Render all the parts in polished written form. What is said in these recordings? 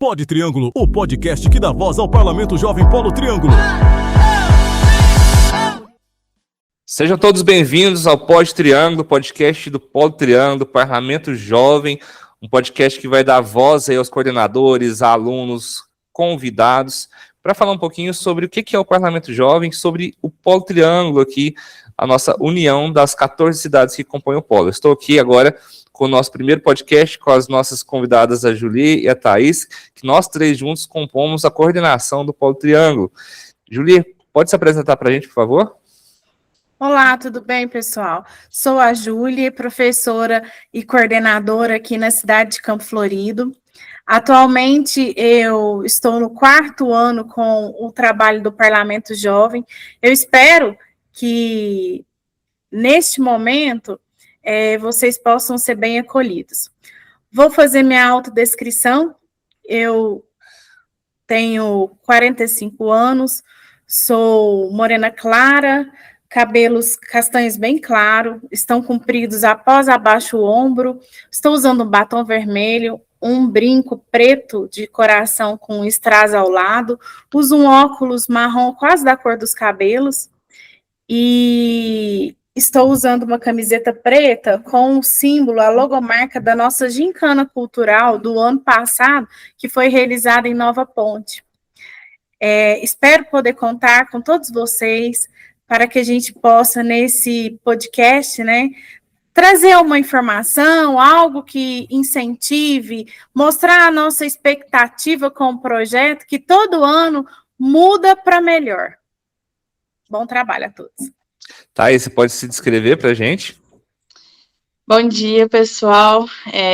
Pod Triângulo, o podcast que dá voz ao Parlamento Jovem Polo Triângulo. Sejam todos bem-vindos ao Pod Triângulo, podcast do Polo Triângulo, do Parlamento Jovem, um podcast que vai dar voz aí aos coordenadores, alunos, convidados, para falar um pouquinho sobre o que é o Parlamento Jovem, sobre o Polo Triângulo aqui, a nossa união das 14 cidades que compõem o Polo. Eu estou aqui agora com o nosso primeiro podcast, com as nossas convidadas, a Julie e a Thaís, que nós três juntos compomos a coordenação do Polo Triângulo. Julie, pode se apresentar para a gente, por favor? Olá, tudo bem, pessoal? Sou a Júlia, professora e coordenadora aqui na cidade de Campo Florido. Atualmente, eu estou no 4º ano com o trabalho do Parlamento Jovem. Eu espero que, neste momento, vocês possam ser bem acolhidos. Vou fazer minha autodescrição. Eu tenho 45 anos, sou morena clara, cabelos castanhos bem claros, estão compridos após abaixo o ombro, estou usando um batom vermelho, um brinco preto de coração com strass ao lado, uso um óculos marrom quase da cor dos cabelos e estou usando uma camiseta preta com o símbolo, a logomarca da nossa gincana cultural do ano passado, que foi realizada em Nova Ponte. Espero poder contar com todos vocês para que a gente possa, nesse podcast, trazer uma informação, algo que incentive, mostrar a nossa expectativa com o projeto, que todo ano muda para melhor. Bom trabalho a todos. Thaís, você pode se descrever para a gente? Bom dia, pessoal.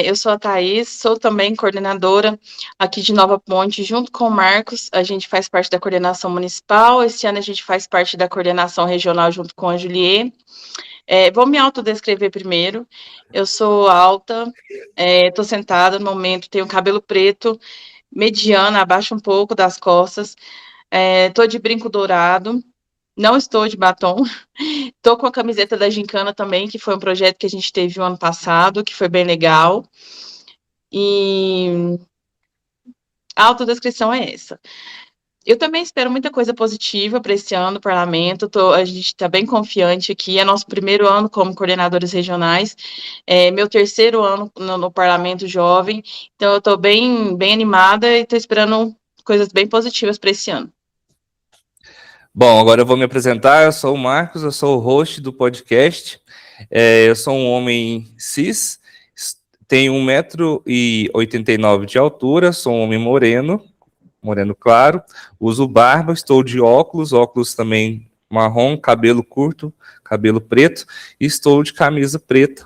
Eu sou a Thaís, sou também coordenadora aqui de Nova Ponte, junto com o Marcos. A gente faz parte da coordenação municipal. Esse ano a gente faz parte da coordenação regional junto com a Julie. Vou me autodescrever primeiro. Eu sou alta, estou sentada no momento, tenho cabelo preto, mediana, abaixo um pouco das costas. Estou de brinco dourado. Não estou de batom, estou com a camiseta da Gincana também, que foi um projeto que a gente teve o ano passado, que foi bem legal. E a autodescrição é essa. Eu também espero muita coisa positiva para esse ano do parlamento, a gente está bem confiante aqui, é nosso primeiro ano como coordenadores regionais, meu 3º ano no Parlamento Jovem, então eu estou bem animada e estou esperando coisas bem positivas para esse ano. Bom, agora eu vou me apresentar. Eu sou o Marcos, eu sou o host do podcast. Eu sou um homem cis, tenho 1,89 m de altura, sou um homem moreno claro, uso barba, estou de óculos também marrom, cabelo curto, cabelo preto, e estou de camisa preta,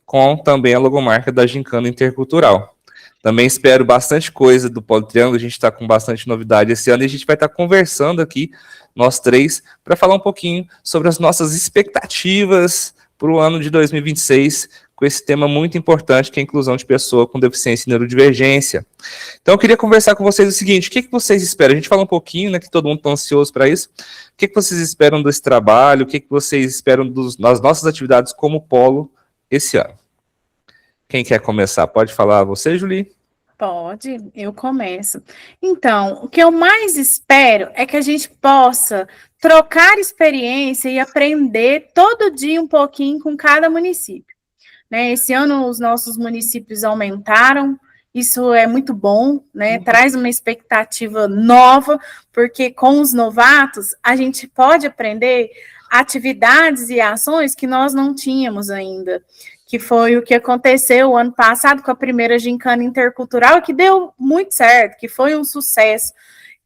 com também a logomarca da Gincana Intercultural. Também espero bastante coisa do Polo Triângulo, a gente está com bastante novidade esse ano, e a gente vai estar conversando aqui, nós três, para falar um pouquinho sobre as nossas expectativas para o ano de 2026, com esse tema muito importante, que é a inclusão de pessoa com deficiência e neurodivergência. Então, eu queria conversar com vocês o seguinte: o que vocês esperam? A gente fala um pouquinho, que todo mundo está ansioso para isso. O que vocês esperam desse trabalho? O que vocês esperam das nossas atividades como Polo esse ano? Quem quer começar? Pode falar você, Julie? Pode, eu começo. Então, o que eu mais espero é que a gente possa trocar experiência e aprender todo dia um pouquinho com cada município. Esse ano os nossos municípios aumentaram, isso é muito bom, traz uma expectativa nova, porque com os novatos a gente pode aprender atividades e ações que nós não tínhamos ainda, que foi o que aconteceu o ano passado com a primeira Gincana Intercultural, que deu muito certo, que foi um sucesso,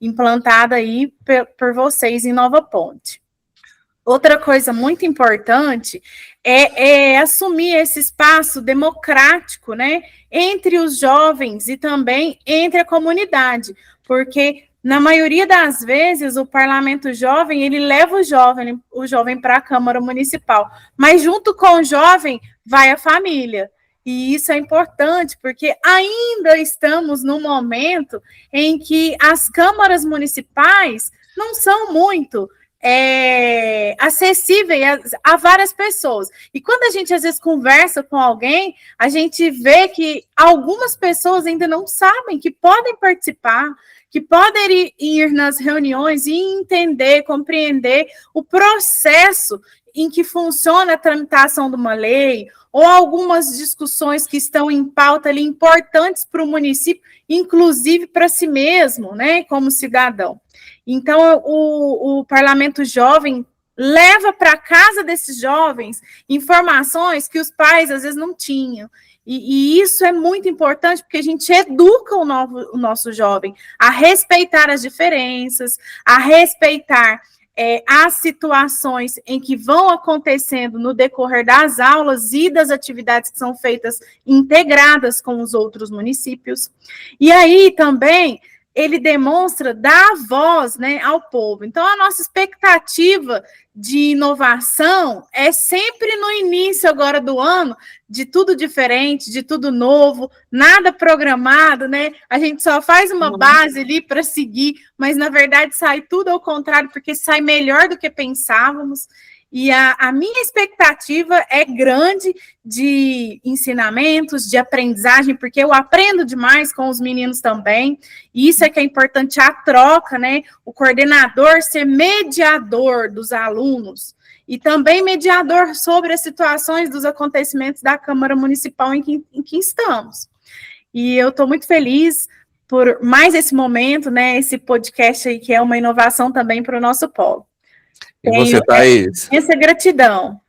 implantada aí por vocês em Nova Ponte. Outra coisa muito importante é assumir esse espaço democrático, entre os jovens e também entre a comunidade, porque na maioria das vezes o Parlamento Jovem, ele leva o jovem para a Câmara Municipal, mas junto com o jovem vai a família. E isso é importante, porque ainda estamos num momento em que as câmaras municipais não são muito acessíveis a várias pessoas. E quando a gente, às vezes, conversa com alguém, a gente vê que algumas pessoas ainda não sabem que podem participar, que podem ir nas reuniões e entender, compreender o processo em que funciona a tramitação de uma lei, ou algumas discussões que estão em pauta ali importantes para o município, inclusive para si mesmo, né, como cidadão. Então, o Parlamento Jovem leva para casa desses jovens informações que os pais, às vezes, não tinham. E isso é muito importante, porque a gente educa o nosso jovem a respeitar as diferenças, a respeitar as situações em que vão acontecendo no decorrer das aulas e das atividades que são feitas integradas com os outros municípios. E aí também ele demonstra dar voz, né, ao povo. Então, a nossa expectativa de inovação é sempre no início agora do ano, de tudo diferente, de tudo novo, nada programado, né? A gente só faz uma base ali para seguir, mas, na verdade, sai tudo ao contrário, porque sai melhor do que pensávamos. E a minha expectativa é grande de ensinamentos, de aprendizagem, porque eu aprendo demais com os meninos também, e isso é que é importante, a troca, né? O coordenador ser mediador dos alunos, e também mediador sobre as situações dos acontecimentos da Câmara Municipal em que estamos. E eu estou muito feliz por mais esse momento, né? Esse podcast aí, que é uma inovação também para o nosso polo. E você, Thaís? Essa gratidão.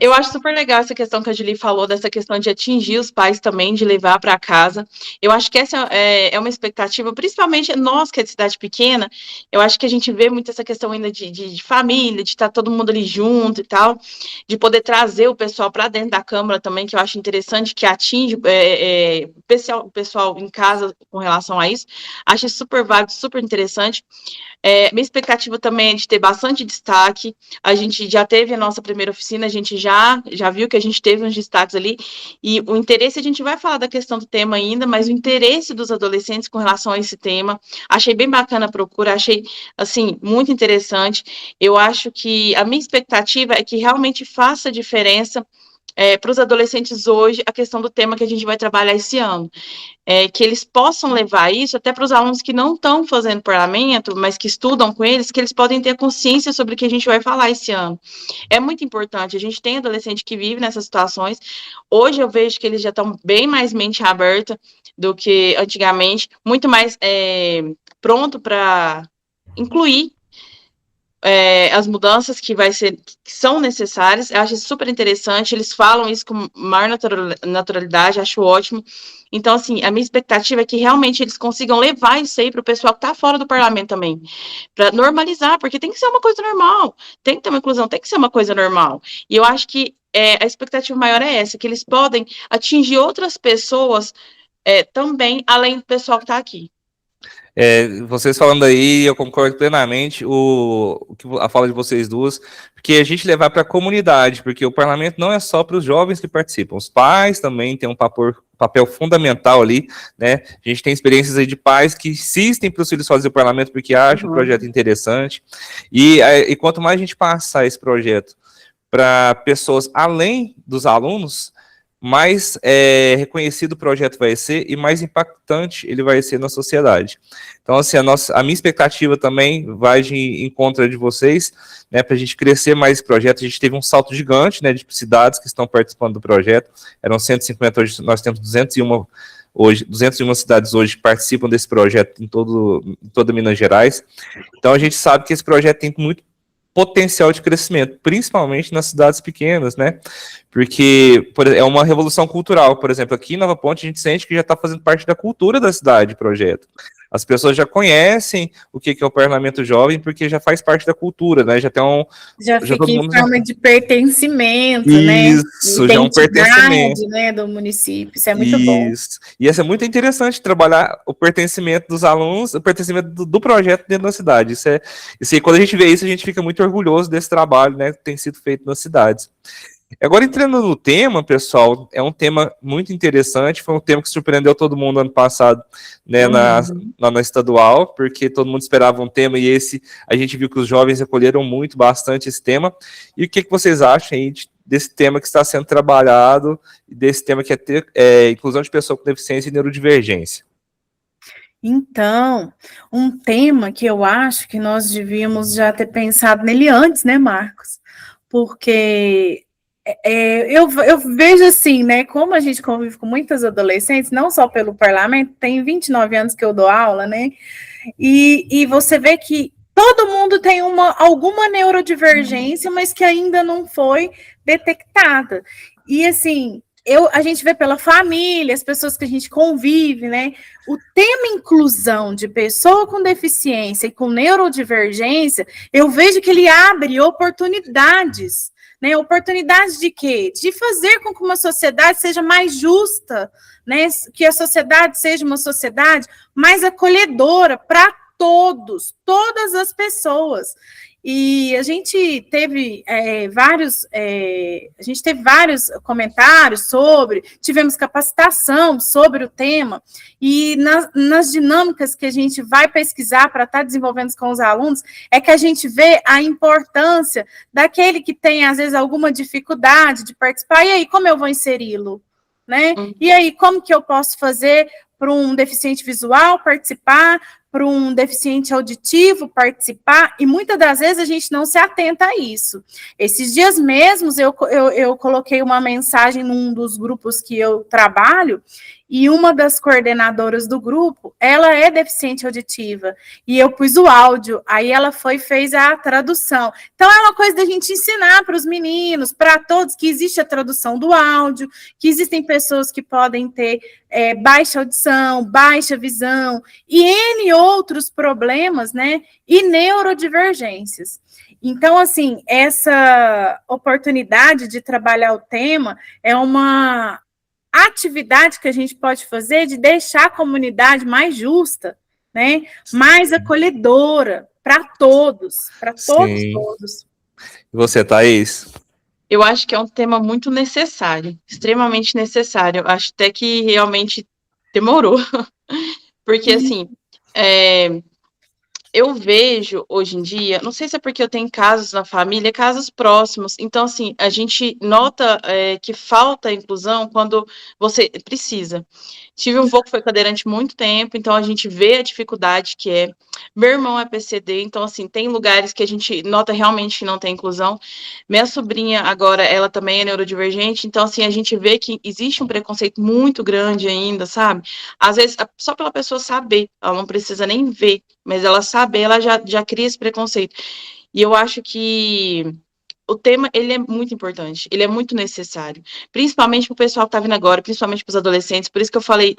Eu acho super legal essa questão que a Julie falou, dessa questão de atingir os pais também, de levar para casa. Eu acho que essa é uma expectativa, principalmente nós, que é de cidade pequena, eu acho que a gente vê muito essa questão ainda de família, de estar todo mundo ali junto e tal, de poder trazer o pessoal para dentro da Câmara também, que eu acho interessante, que atinge o pessoal em casa com relação a isso. Acho isso super válido, super interessante. Minha expectativa também é de ter bastante destaque. A gente já teve a nossa primeira oficina, a gente já viu que a gente teve uns destaques ali, e o interesse, a gente vai falar da questão do tema ainda, mas o interesse dos adolescentes com relação a esse tema, achei bem bacana a procura, achei, assim, muito interessante. Eu acho que a minha expectativa é que realmente faça diferença para os adolescentes hoje, a questão do tema que a gente vai trabalhar esse ano. Que eles possam levar isso até para os alunos que não estão fazendo parlamento, mas que estudam com eles, que eles podem ter consciência sobre o que a gente vai falar esse ano. É muito importante, a gente tem adolescente que vive nessas situações, hoje eu vejo que eles já estão bem mais mente aberta do que antigamente, muito mais pronto para incluir as mudanças que são necessárias. Eu acho isso super interessante, eles falam isso com maior naturalidade, acho ótimo. Então, assim, a minha expectativa é que realmente eles consigam levar isso aí para o pessoal que está fora do parlamento também, para normalizar, porque tem que ser uma coisa normal, tem que ter uma inclusão, tem que ser uma coisa normal. E eu acho que a expectativa maior é essa, que eles podem atingir outras pessoas também, além do pessoal que está aqui. Vocês falando aí, eu concordo plenamente a fala de vocês duas, porque a gente levar para a comunidade, porque o parlamento não é só para os jovens que participam, os pais também têm um papel fundamental ali, né? A gente tem experiências aí de pais que insistem para os filhos fazerem o parlamento porque acham o projeto interessante, e quanto mais a gente passar esse projeto para pessoas além dos alunos, mais reconhecido o projeto vai ser e mais impactante ele vai ser na sociedade. Então, assim, a minha expectativa também vai de encontro de vocês, né, para a gente crescer mais esse projeto. A gente teve um salto gigante, né, de cidades que estão participando do projeto, eram 150, hoje nós temos 201 cidades hoje que participam desse projeto em toda Minas Gerais. Então, a gente sabe que esse projeto tem muito potencial de crescimento, principalmente nas cidades pequenas, né? Porque é uma revolução cultural. Por exemplo, aqui em Nova Ponte, a gente sente que já está fazendo parte da cultura da cidade, o projeto. As pessoas já conhecem o que é o Parlamento Jovem, porque já faz parte da cultura, né? Já tem já fica em forma de pertencimento, né? Isso, já é um pertencimento, né, do município. Isso é muito bom. E isso é muito interessante, trabalhar o pertencimento dos alunos, o pertencimento do projeto dentro da cidade. Isso aí, quando a gente vê isso, a gente fica muito orgulhoso desse trabalho, né, que tem sido feito nas cidades. Agora, entrando no tema, pessoal, é um tema muito interessante, foi um tema que surpreendeu todo mundo ano passado, né, na estadual, porque todo mundo esperava um tema, e a gente viu que os jovens acolheram bastante esse tema. E o que vocês acham aí desse tema que está sendo trabalhado, desse tema que é inclusão de pessoas com deficiência e neurodivergência? Então, um tema que eu acho que nós devíamos já ter pensado nele antes, né, Marcos? Porque eu vejo assim, né, como a gente convive com muitas adolescentes, não só pelo parlamento, tem 29 anos que eu dou aula, né, e você vê que todo mundo tem alguma neurodivergência, mas que ainda não foi detectada. E assim, a gente vê pela família, as pessoas que a gente convive, né, o tema inclusão de pessoa com deficiência e com neurodivergência, eu vejo que ele abre oportunidades, né? Oportunidades de quê? De fazer com que uma sociedade seja mais justa, né? Que a sociedade seja uma sociedade mais acolhedora para todas as pessoas. E a gente teve vários comentários tivemos capacitação sobre o tema, e nas dinâmicas que a gente vai pesquisar para estar desenvolvendo com os alunos, é que a gente vê a importância daquele que tem, às vezes, alguma dificuldade de participar, e aí, como eu vou inseri-lo? Né? E aí, como que eu posso fazer para um deficiente visual participar, para um deficiente auditivo participar, e muitas das vezes a gente não se atenta a isso. Esses dias mesmos eu coloquei uma mensagem num dos grupos que eu trabalho, e uma das coordenadoras do grupo, ela é deficiente auditiva, e eu pus o áudio, aí ela fez a tradução. Então, é uma coisa da gente ensinar para os meninos, para todos, que existe a tradução do áudio, que existem pessoas que podem ter baixa audição, baixa visão, e N outros problemas, né, e neurodivergências. Então, assim, essa oportunidade de trabalhar o tema é uma atividade que a gente pode fazer de deixar a comunidade mais justa, né, mais acolhedora para todos, todos. E você, Thaís? Eu acho que é um tema muito necessário, extremamente necessário. Acho até que realmente demorou, porque, assim, eu vejo hoje em dia, não sei se é porque eu tenho casos na família, casos próximos, então, assim, a gente nota que falta inclusão quando você precisa. Tive um avô que foi cadeirante muito tempo, então a gente vê a dificuldade que é. Meu irmão é PCD, então, assim, tem lugares que a gente nota realmente que não tem inclusão. Minha sobrinha, agora, ela também é neurodivergente, então, assim, a gente vê que existe um preconceito muito grande ainda, sabe? Às vezes, só pela pessoa saber, ela não precisa nem ver, mas ela saber, ela já cria esse preconceito. E eu acho que o tema, ele é muito importante, ele é muito necessário, principalmente para o pessoal que está vindo agora, principalmente para os adolescentes, por isso que eu falei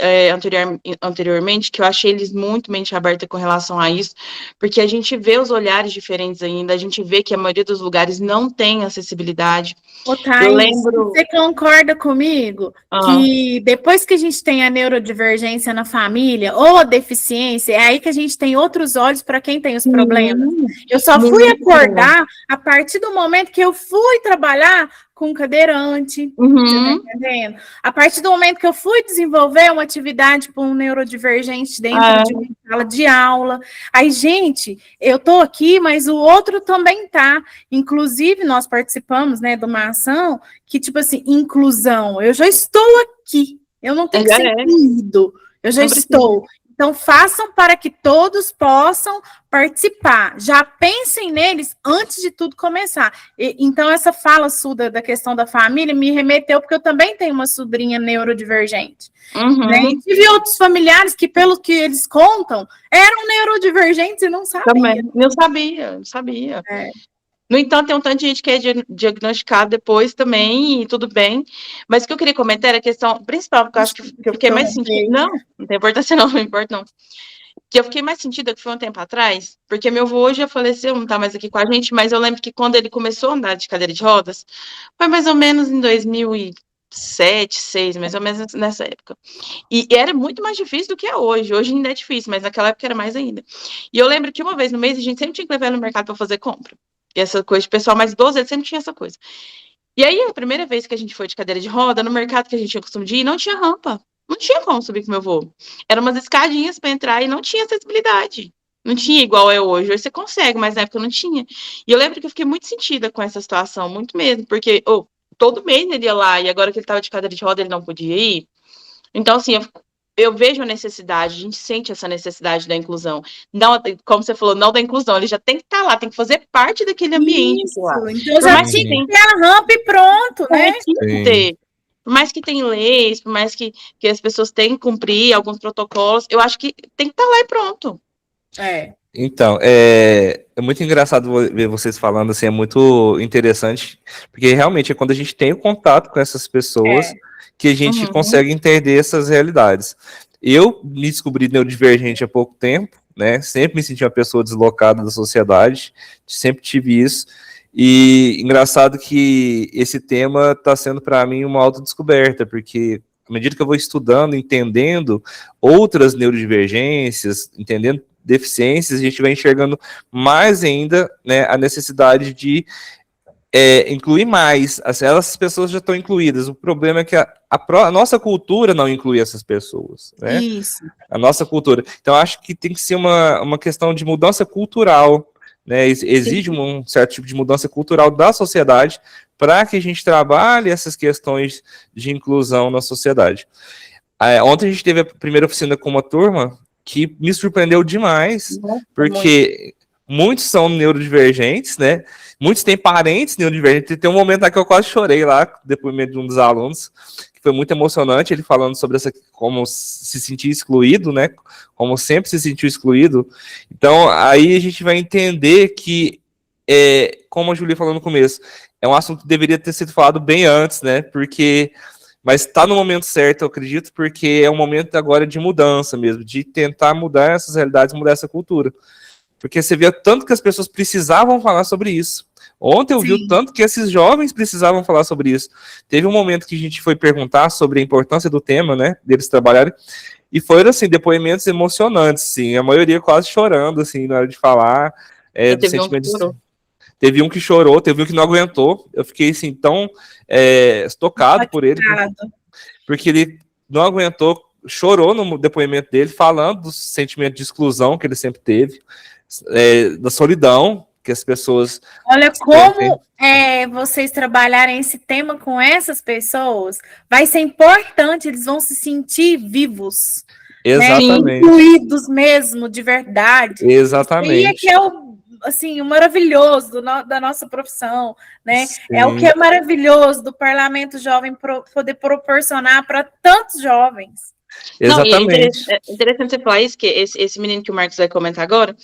anteriormente, que eu achei eles muito mente aberta com relação a isso, porque a gente vê os olhares diferentes ainda, a gente vê que a maioria dos lugares não tem acessibilidade. Ô, Thaís, você concorda comigo que depois que a gente tem a neurodivergência na família, ou a deficiência, é aí que a gente tem outros olhos para quem tem os problemas? Eu só fui acordar a partir do momento que eu fui trabalhar com cadeirante, você tá entendendo? A partir do momento que eu fui desenvolver uma atividade com um neurodivergente dentro de uma sala de aula, aí, gente, eu tô aqui, mas o outro também tá. Inclusive, nós participamos, né, de uma ação que, tipo assim, inclusão, eu já estou aqui, eu não tenho que ser incluído, eu já estou. Então, façam para que todos possam participar. Já pensem neles antes de tudo começar. Então, essa fala sua da questão da família me remeteu, porque eu também tenho uma sobrinha neurodivergente. Né? E tive outros familiares que, pelo que eles contam, eram neurodivergentes e não sabiam. Também. Não sabia. No entanto, tem um tanto de gente que é diagnosticado depois também, e tudo bem. Mas o que eu queria comentar era a questão principal, porque eu acho que eu fiquei mais sentido. Não tem importância não importa não. Que eu fiquei mais sentido que foi um tempo atrás, porque meu avô hoje já faleceu, não tá mais aqui com a gente, mas eu lembro que quando ele começou a andar de cadeira de rodas, foi mais ou menos em 2007, 2006, mais ou menos nessa época. E era muito mais difícil do que é hoje. Hoje ainda é difícil, mas naquela época era mais ainda. E eu lembro que uma vez no mês a gente sempre tinha que levar ele no mercado para fazer compra. E essa coisa de pessoal mais idoso, ele sempre tinha essa coisa. E aí, a primeira vez que a gente foi de cadeira de roda, no mercado que a gente tinha costume de ir, não tinha rampa. Não tinha como subir com meu avô. Eram umas escadinhas para entrar e não tinha acessibilidade. Não tinha igual é hoje. Hoje você consegue, mas na época não tinha. E eu lembro que eu fiquei muito sentida com essa situação, muito mesmo, porque todo mês ele ia lá, e agora que ele estava de cadeira de roda, ele não podia ir. Então, assim, eu vejo a necessidade, a gente sente essa necessidade da inclusão. Não, como você falou, não da inclusão, ele já tem que estar lá, tem que fazer parte daquele ambiente lá. Então Por já mais tinha que que tenha, ter a rampa e pronto, né? tinha que ter. Por mais que tenha leis, por mais que as pessoas tenham que cumprir alguns protocolos, eu acho que tem que estar lá e pronto. Então, é muito engraçado ver vocês falando assim, é muito interessante, porque realmente é quando a gente tem o contato com essas pessoas que a gente consegue entender essas realidades. Eu me descobri neurodivergente há pouco tempo, né? Sempre me senti uma pessoa deslocada da sociedade, sempre tive isso. E engraçado que esse tema está sendo para mim uma autodescoberta, porque à medida que eu vou estudando, entendendo outras neurodivergências, entendendo deficiências, a gente vai enxergando mais ainda, né, a necessidade de incluir mais. Essas pessoas já estão incluídas. O problema é que a nossa cultura não inclui essas pessoas, né? Isso. A nossa cultura. Então, acho que tem que ser uma questão de mudança cultural, né? Exige um certo tipo de mudança cultural da sociedade para que a gente trabalhe essas questões de inclusão na sociedade. Ontem a gente teve a primeira oficina com uma turma que me surpreendeu demais, porque muitos são neurodivergentes, né? Muitos têm parentes neurodivergentes. Tem um momento lá que eu quase chorei lá, depoimento de um dos alunos, que foi muito emocionante, ele falando sobre como se sentir excluído, né? Como sempre se sentiu excluído. Então, aí a gente vai entender que, como a Julia falou no começo, é um assunto que deveria ter sido falado bem antes, né? Mas está no momento certo, eu acredito, porque é um momento agora de mudança mesmo, de tentar mudar essas realidades, mudar essa cultura. Porque você vê tanto que as pessoas precisavam falar sobre isso. Ontem eu vi o tanto que esses jovens precisavam falar sobre isso. Teve um momento que a gente foi perguntar sobre a importância do tema, né, deles trabalharem, e foram, assim, depoimentos emocionantes, assim, a maioria quase chorando, assim, na hora de falar, do sentimento Teve um que chorou, teve um que não aguentou. Eu fiquei, assim, tão tocado por ele, porque ele não aguentou, chorou no depoimento dele, falando do sentimento de exclusão que ele sempre teve, da solidão que as pessoas... Olha como vocês trabalharem esse tema com essas pessoas, vai ser importante, eles vão se sentir vivos. Exatamente. Né? Incluídos mesmo, de verdade. Exatamente. E é que é o maravilhoso da nossa profissão, né? Sim. É o que é maravilhoso do Parlamento Jovem poder proporcionar para tantos jovens. Exatamente. Não, é interessante você falar isso, que esse menino que o Marcos vai comentar agora,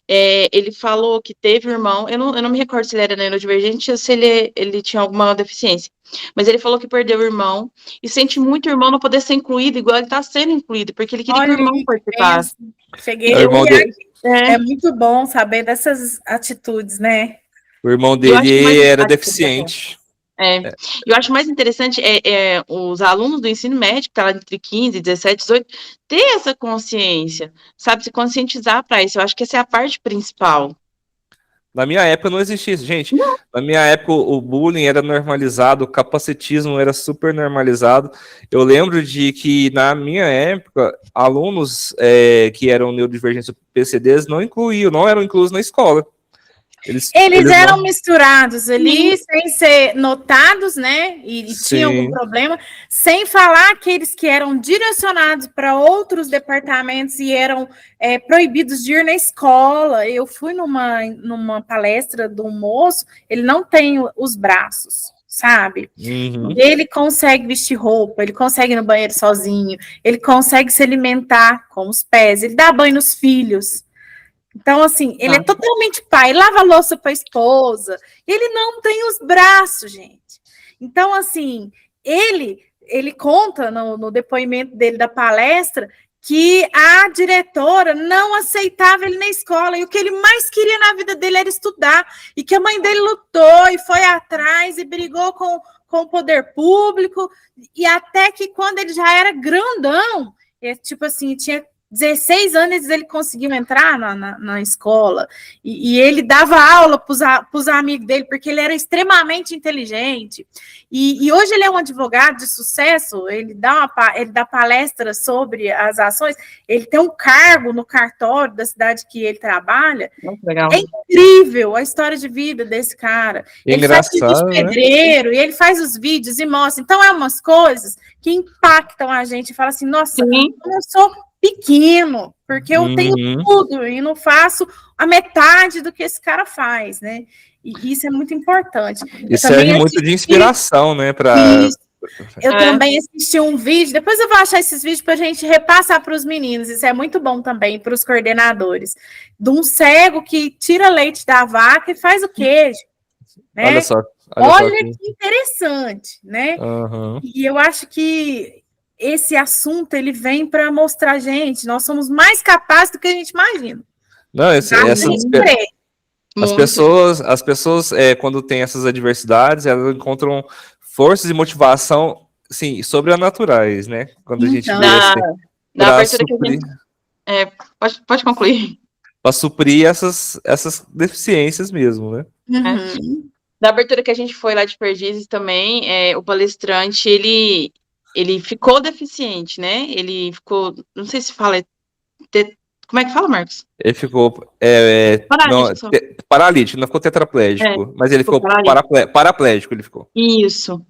ele falou que teve um irmão, eu não me recordo se ele era neurodivergente ou se ele tinha alguma deficiência, mas ele falou que perdeu o irmão e sente muito o irmão não poder ser incluído igual ele está sendo incluído, porque ele queria que o irmão participasse. Cheguei a É muito bom saber dessas atitudes, né? O irmão dele era deficiente. Eu acho mais interessante os alunos do ensino médio, que estão lá entre 15, 17, 18, ter essa consciência, sabe? Se conscientizar para isso. Eu acho que essa é a parte principal. Na minha época não existia isso, gente. Não. Na minha época o bullying era normalizado, o capacitismo era super normalizado. Eu lembro de que na minha época, alunos que eram neurodivergentes PCDs não eram incluídos na escola. Eles eram misturados ali, sem ser notados, né? E tinham algum problema, sem falar aqueles que eram direcionados para outros departamentos e eram proibidos de ir na escola. Eu fui numa palestra do moço, ele não tem os braços, sabe? Uhum. Ele consegue vestir roupa, ele consegue ir no banheiro sozinho, ele consegue se alimentar com os pés, ele dá banho nos filhos. Então, assim, ele é totalmente pai, lava louça para a esposa, ele não tem os braços, gente. Então, assim, ele conta no depoimento dele da palestra que a diretora não aceitava ele na escola, e o que ele mais queria na vida dele era estudar, e que a mãe dele lutou e foi atrás e brigou com o poder público, e até que quando ele já era grandão, tipo assim, tinha 16 anos ele conseguiu entrar na escola, e ele dava aula para os amigos dele, porque ele era extremamente inteligente, e hoje ele é um advogado de sucesso, ele dá palestra sobre as ações, ele tem um cargo no cartório da cidade que ele trabalha. Legal. É incrível a história de vida desse cara. Ele faz vídeo de pedreiro, e ele faz os vídeos e mostra. Então, é umas coisas que impactam a gente, e fala assim, nossa, Sim. eu não sou pequeno, porque eu tenho tudo e não faço a metade do que esse cara faz, né? E isso é muito importante. E serve muito de inspiração, né? Eu também assisti um vídeo, depois eu vou achar esses vídeos para a gente repassar para os meninos, isso é muito bom também para os coordenadores, de um cego que tira leite da vaca e faz o queijo. Né? Olha só. Olha que interessante, né? Uhum. E eu acho que esse assunto ele vem para mostrar a gente, nós somos mais capazes do que a gente imagina. Não, as pessoas quando tem essas adversidades, elas encontram forças e motivação, sim, sobrenaturais, né? Quando a gente vê na abertura que a gente... pode concluir. Para suprir essas deficiências mesmo, né? Uhum. Na abertura que a gente foi lá de Perdizes também, o palestrante, ele ficou deficiente, né? Ele ficou, não sei se fala, como é que fala, Marcos? Ele ficou paralítico, não ficou tetraplégico, mas ele ficou paraplégico, ele ficou. Isso.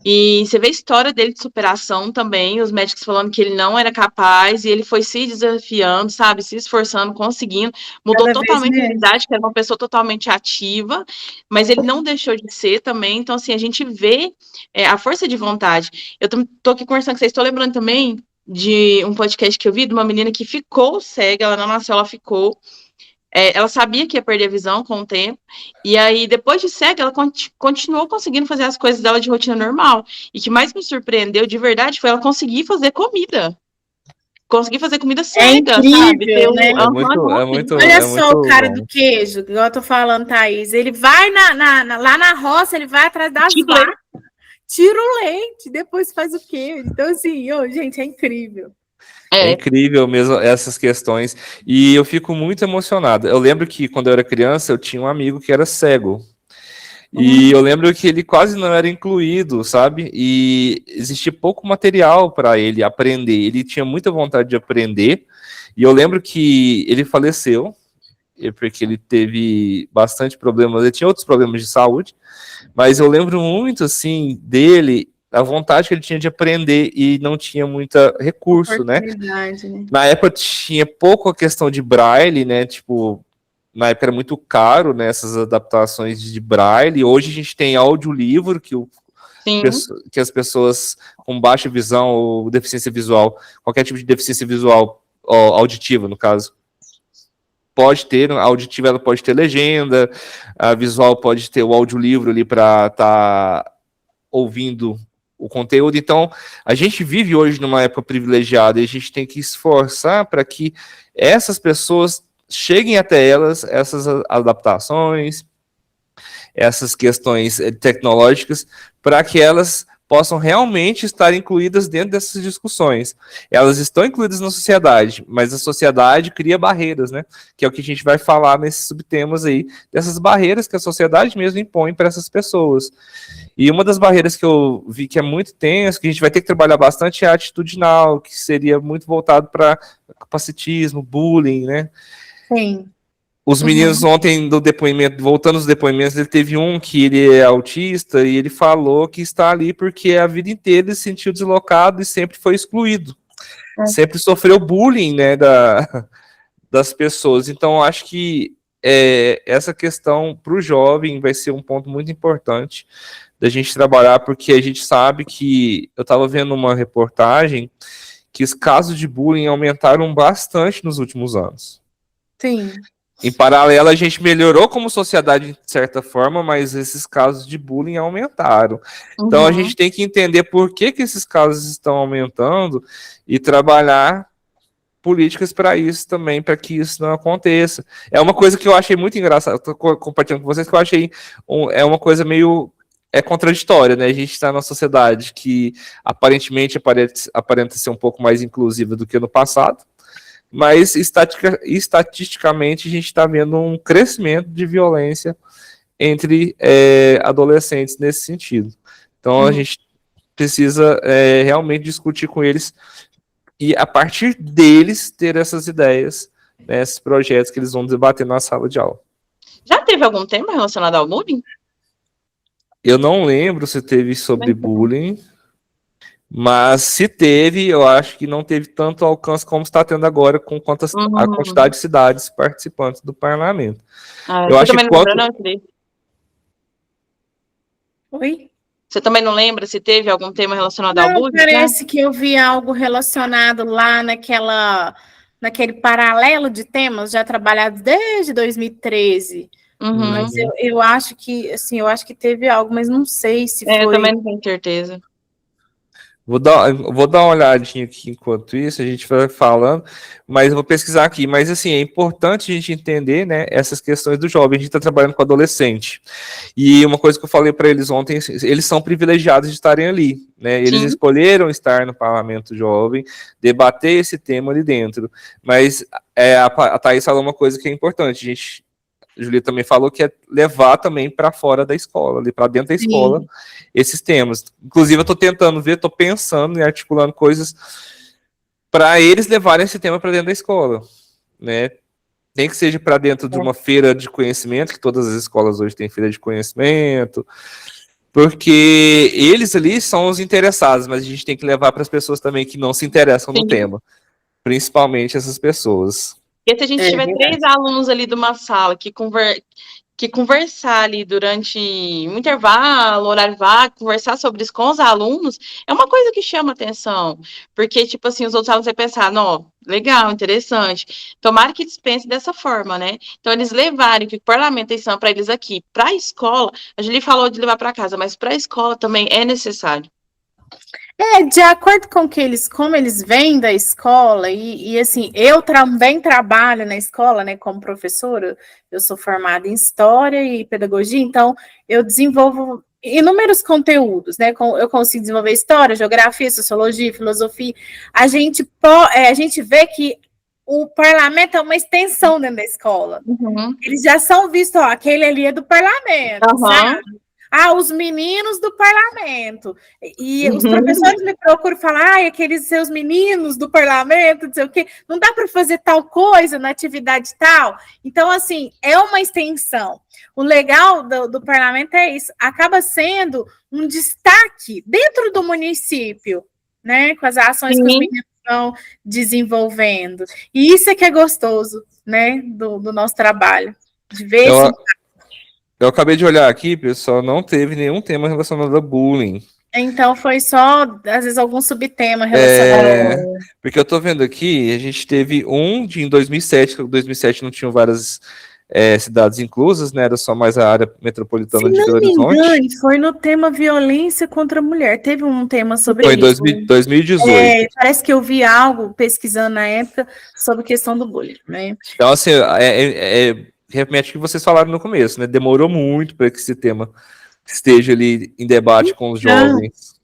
E você vê a história dele de superação também, os médicos falando que ele não era capaz, e ele foi se desafiando, sabe, se esforçando, conseguindo, mudou totalmente a idade, que era uma pessoa totalmente ativa, mas ele não deixou de ser também, então assim, a gente vê a força de vontade. Eu tô aqui conversando com vocês, estou lembrando também de um podcast que eu vi, de uma menina que ficou cega, ela não nasceu, ela ficou, ela sabia que ia perder a visão com o tempo, e aí, depois de cega, ela continuou conseguindo fazer as coisas dela de rotina normal, e o que mais me surpreendeu, de verdade, foi ela conseguir fazer comida. Conseguir fazer comida cega, incrível, sabe? Né? Olha só o cara do queijo, igual eu tô falando, Thaís, ele vai lá na roça, ele vai atrás das vacas, tira o leite, depois faz o queijo. Então, assim, gente, é incrível. É incrível mesmo essas questões. E eu fico muito emocionado. Eu lembro que quando eu era criança, eu tinha um amigo que era cego. E eu lembro que ele quase não era incluído, sabe? E existia pouco material para ele aprender. Ele tinha muita vontade de aprender. E eu lembro que ele faleceu, porque ele teve bastante problemas. Ele tinha outros problemas de saúde. Mas eu lembro muito, assim, dele, a vontade que ele tinha de aprender e não tinha muito recurso, né? Na época tinha pouco a questão de braille, né? Tipo, na época era muito caro, né? Essas adaptações de braille. Hoje a gente tem audiolivro, que as pessoas com baixa visão ou deficiência visual, qualquer tipo de deficiência visual, auditiva, no caso, pode ter, a auditiva ela pode ter legenda, a visual pode ter o audiolivro ali para estar ouvindo o conteúdo. Então, a gente vive hoje numa época privilegiada e a gente tem que esforçar para que essas pessoas cheguem até elas, essas adaptações, essas questões tecnológicas, para que elas possam realmente estar incluídas dentro dessas discussões. Elas estão incluídas na sociedade, mas a sociedade cria barreiras, né? Que é o que a gente vai falar nesses subtemas aí, dessas barreiras que a sociedade mesmo impõe para essas pessoas. E uma das barreiras que eu vi que é muito tenso, que a gente vai ter que trabalhar bastante, é a atitudinal, que seria muito voltado para capacitismo, bullying, né? Sim. Os meninos ontem do depoimento, voltando aos depoimentos, ele teve um que ele é autista e ele falou que está ali porque a vida inteira ele se sentiu deslocado e sempre foi excluído. Sempre sofreu bullying, né, das pessoas. Então, acho que essa questão para o jovem vai ser um ponto muito importante da gente trabalhar, porque a gente sabe que, eu estava vendo uma reportagem, que os casos de bullying aumentaram bastante nos últimos anos. Sim. Em paralelo, a gente melhorou como sociedade de certa forma, mas esses casos de bullying aumentaram. Então, a gente tem que entender por que esses casos estão aumentando e trabalhar políticas para isso também, para que isso não aconteça. É uma coisa que eu achei muito engraçada, estou compartilhando com vocês, que eu achei é uma coisa meio contraditória, né? A gente está numa sociedade que aparentemente aparenta ser um pouco mais inclusiva do que no passado, mas estatisticamente a gente está vendo um crescimento de violência entre adolescentes nesse sentido. Então a gente precisa realmente discutir com eles e a partir deles ter essas ideias, né, esses projetos que eles vão debater na sala de aula. Já teve algum tema relacionado ao bullying? Eu não lembro se teve sobre bullying, mas se teve, eu acho que não teve tanto alcance como está tendo agora com a quantidade de cidades participantes do parlamento. Eu acho também não lembro, não, Oi? Você também não lembra se teve algum tema relacionado ao bullying? Parece que eu vi algo relacionado lá naquele paralelo de temas já trabalhados desde 2013. Mas eu acho que, assim, teve algo, mas não sei se foi. Eu também não tenho certeza. Vou dar uma olhadinha aqui enquanto isso, a gente vai falando, mas eu vou pesquisar aqui. Mas, assim, é importante a gente entender, né, essas questões do jovem. A gente está trabalhando com adolescente. E uma coisa que eu falei para eles ontem, eles são privilegiados de estarem ali, né? Eles escolheram estar no Parlamento Jovem, debater esse tema ali dentro. Mas a Thaís falou uma coisa que é importante, a Júlia também falou que é levar também para fora da escola, ali para dentro da escola, esses temas. Inclusive, eu estou tentando ver, estou pensando e articulando coisas para eles levarem esse tema para dentro da escola, né? Nem que seja para dentro de uma feira de conhecimento, que todas as escolas hoje têm feira de conhecimento, porque eles ali são os interessados, mas a gente tem que levar para as pessoas também que não se interessam no tema, principalmente essas pessoas. E se a gente tiver 3 alunos ali de uma sala que conversar ali durante um intervalo, horário vago, conversar sobre isso com os alunos, é uma coisa que chama atenção. Porque, tipo assim, os outros alunos vão pensar, não, legal, interessante. Tomara que eles pensem dessa forma, né? Então, eles levarem que o parlamento tem para eles aqui, para a escola, a Julie falou de levar para casa, mas para a escola também é necessário. De acordo com como eles vêm da escola, e assim, eu também trabalho na escola, né, como professora, eu sou formada em História e Pedagogia, então eu desenvolvo inúmeros conteúdos, né, eu consigo desenvolver História, Geografia, Sociologia, Filosofia, a gente vê que o parlamento é uma extensão dentro da escola, eles já são vistos, aquele ali é do parlamento, sabe? Os meninos do parlamento. E os professores me procuram falar, aqueles seus meninos do parlamento, não sei o quê, não dá para fazer tal coisa na atividade tal. Então, assim, é uma extensão. O legal do parlamento é isso, acaba sendo um destaque dentro do município, né? Com as ações que os meninos estão desenvolvendo. E isso é que é gostoso, né? Do nosso trabalho. De ver Eu acabei de olhar aqui, pessoal, não teve nenhum tema relacionado a bullying. Então foi só, às vezes, algum subtema relacionado. Porque eu tô vendo aqui, a gente teve em 2007, que em 2007 não tinham várias cidades inclusas, né? Era só mais a área metropolitana de Belo Horizonte. Se não me engano, foi no tema violência contra a mulher. Teve um tema sobre isso. Foi em 2018. Parece que eu vi algo pesquisando na época sobre a questão do bullying, né? Então, assim, remete ao que vocês falaram no começo, né? Demorou muito para que esse tema esteja ali em debate com os jovens.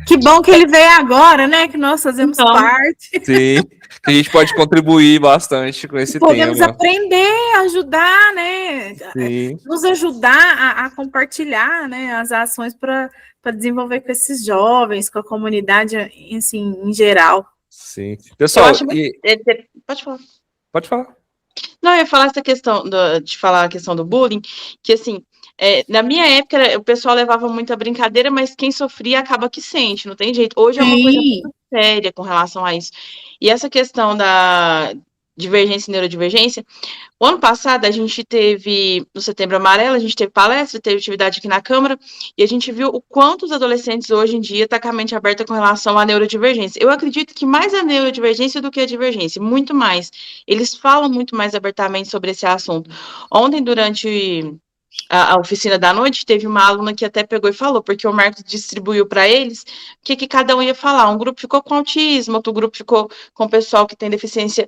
Que bom que ele veio agora, né? Que nós fazemos parte. Sim, que a gente pode contribuir bastante com esse tema. Podemos aprender, ajudar, né? Sim. Nos ajudar a compartilhar, né, as ações para desenvolver com esses jovens, com a comunidade, assim, em geral. Sim. Pessoal, pode falar. Pode falar. Não, eu ia falar essa questão de falar a questão do bullying, que assim, na minha época o pessoal levava muito a brincadeira, mas quem sofria acaba que sente, não tem jeito. Hoje é uma coisa muito séria com relação a isso. E essa questão da divergência e neurodivergência, o ano passado a gente teve, no Setembro Amarelo, a gente teve palestra, teve atividade aqui na Câmara, e a gente viu o quanto os adolescentes hoje em dia estão com a mente aberta com relação à neurodivergência. Eu acredito que mais a neurodivergência do que a divergência, muito mais. Eles falam muito mais abertamente sobre esse assunto. Ontem, durante a oficina da noite, teve uma aluna que até pegou e falou, porque o Marcos distribuiu para eles o que cada um ia falar. Um grupo ficou com autismo, outro grupo ficou com o pessoal que tem deficiência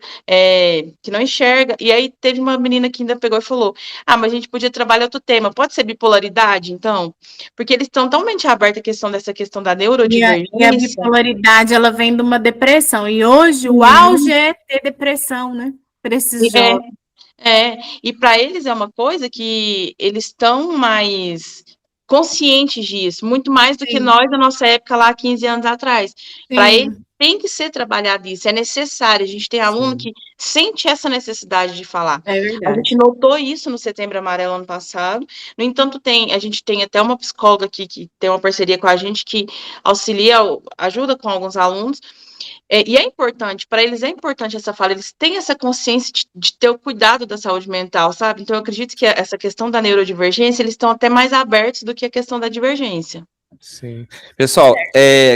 que não enxerga. E aí teve uma menina que ainda pegou e falou: mas a gente podia trabalhar outro tema. Pode ser bipolaridade, então? Porque eles estão tão mente aberta à questão dessa questão da neurodivergência. E a bipolaridade, ela vem de uma depressão. E hoje o auge é ter depressão, né? Para esses jovens. E para eles é uma coisa que eles estão mais conscientes disso, muito mais do que nós, na nossa época, lá 15 anos atrás. Para eles tem que ser trabalhado isso, é necessário. A gente tem aluno que sente essa necessidade de falar. É verdade. A gente notou isso no Setembro Amarelo ano passado. No entanto, a gente tem até uma psicóloga aqui que tem uma parceria com a gente que auxilia, ajuda com alguns alunos. E é importante, para eles é importante essa fala, eles têm essa consciência de ter o cuidado da saúde mental, sabe? Então, eu acredito que essa questão da neurodivergência, eles estão até mais abertos do que a questão da divergência. Sim. Pessoal,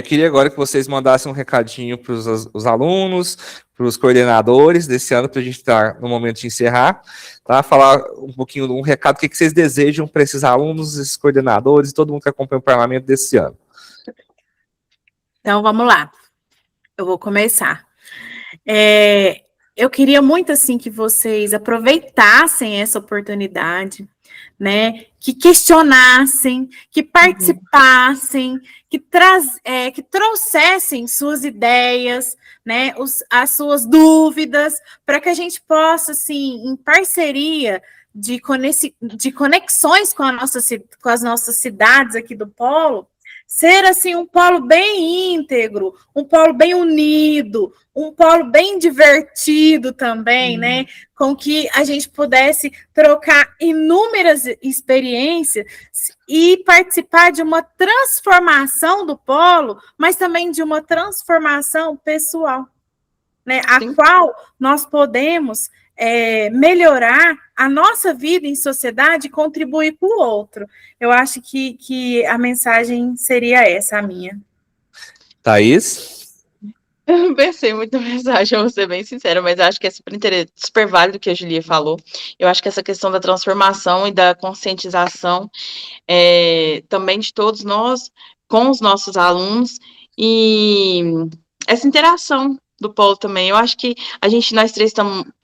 queria agora que vocês mandassem um recadinho para os alunos, para os coordenadores desse ano, para a gente estar no momento de encerrar, tá? Falar um pouquinho, um recado, o que vocês desejam para esses alunos, esses coordenadores, todo mundo que acompanha o parlamento desse ano. Então, vamos lá. Eu vou começar. Eu queria muito, assim, que vocês aproveitassem essa oportunidade, né? Que questionassem, que participassem, que trouxessem suas ideias, né? As suas dúvidas, para que a gente possa, assim, em parceria de conexões com as nossas cidades aqui do Polo, ser, assim, um polo bem íntegro, um polo bem unido, um polo bem divertido também, né? Com que a gente pudesse trocar inúmeras experiências e participar de uma transformação do polo, mas também de uma transformação pessoal, né? A qual nós podemos melhorar a nossa vida em sociedade e contribuir com o outro. Eu acho que a mensagem seria essa, a minha. Thaís? Eu não pensei muito na mensagem, vou ser bem sincera, mas acho que é super válido o que a Julia falou. Eu acho que essa questão da transformação e da conscientização também de todos nós, com os nossos alunos, e essa interação do polo também. Eu acho que nós três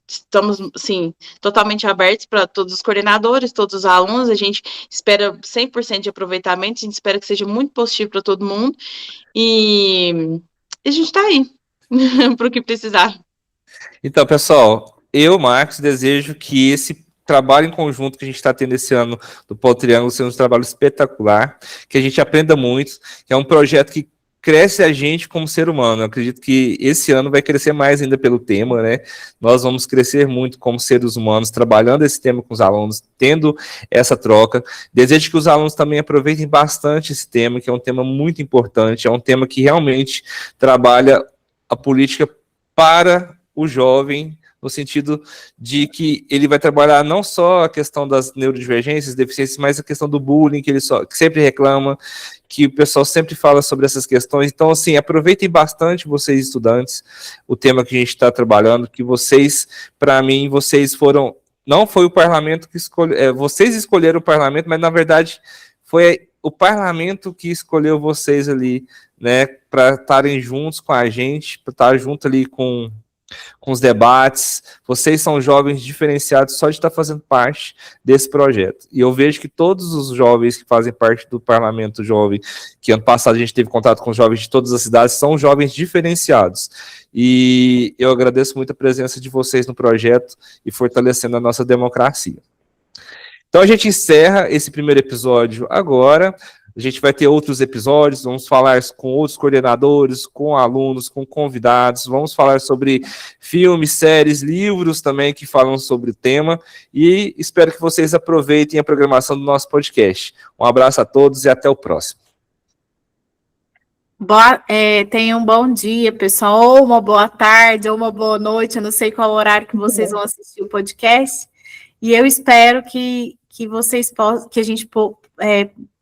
estamos, assim, totalmente abertos para todos os coordenadores, todos os alunos. A gente espera 100% de aproveitamento, a gente espera que seja muito positivo para todo mundo. E a gente está aí para o que precisar. Então, pessoal, eu, Marcos, desejo que esse trabalho em conjunto que a gente está tendo esse ano do Polo Triângulo seja um trabalho espetacular, que a gente aprenda muito, que é um projeto que cresce a gente como ser humano. Eu acredito que esse ano vai crescer mais ainda pelo tema, né? Nós vamos crescer muito como seres humanos, trabalhando esse tema com os alunos, tendo essa troca. Desejo que os alunos também aproveitem bastante esse tema, que é um tema muito importante, é um tema que realmente trabalha a política para o jovem, no sentido de que ele vai trabalhar não só a questão das neurodivergências, deficiências, mas a questão do bullying, que sempre reclama, que o pessoal sempre fala sobre essas questões. Então, assim, aproveitem bastante, vocês estudantes, o tema que a gente está trabalhando, que vocês, para mim, vocês foram... Não foi o parlamento que escolheu... vocês escolheram o parlamento, mas, na verdade, foi o parlamento que escolheu vocês ali, né, para estarem juntos com a gente, para estar junto ali com os debates. Vocês são jovens diferenciados só de estar fazendo parte desse projeto. E eu vejo que todos os jovens que fazem parte do Parlamento Jovem, que ano passado a gente teve contato com jovens de todas as cidades, são jovens diferenciados. E eu agradeço muito a presença de vocês no projeto e fortalecendo a nossa democracia. Então a gente encerra esse primeiro episódio agora. A gente vai ter outros episódios, vamos falar com outros coordenadores, com alunos, com convidados, vamos falar sobre filmes, séries, livros também que falam sobre o tema, e espero que vocês aproveitem a programação do nosso podcast. Um abraço a todos e até o próximo. Tenham um bom dia, pessoal, ou uma boa tarde, ou uma boa noite, eu não sei qual horário que vocês vão assistir o podcast, e eu espero que vocês possam,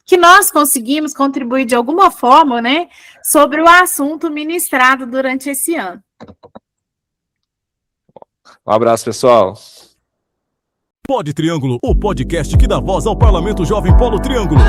que nós conseguimos contribuir de alguma forma, né, sobre o assunto ministrado durante esse ano. Um abraço, pessoal. Pod Triângulo, o podcast que dá voz ao Parlamento Jovem Polo Triângulo.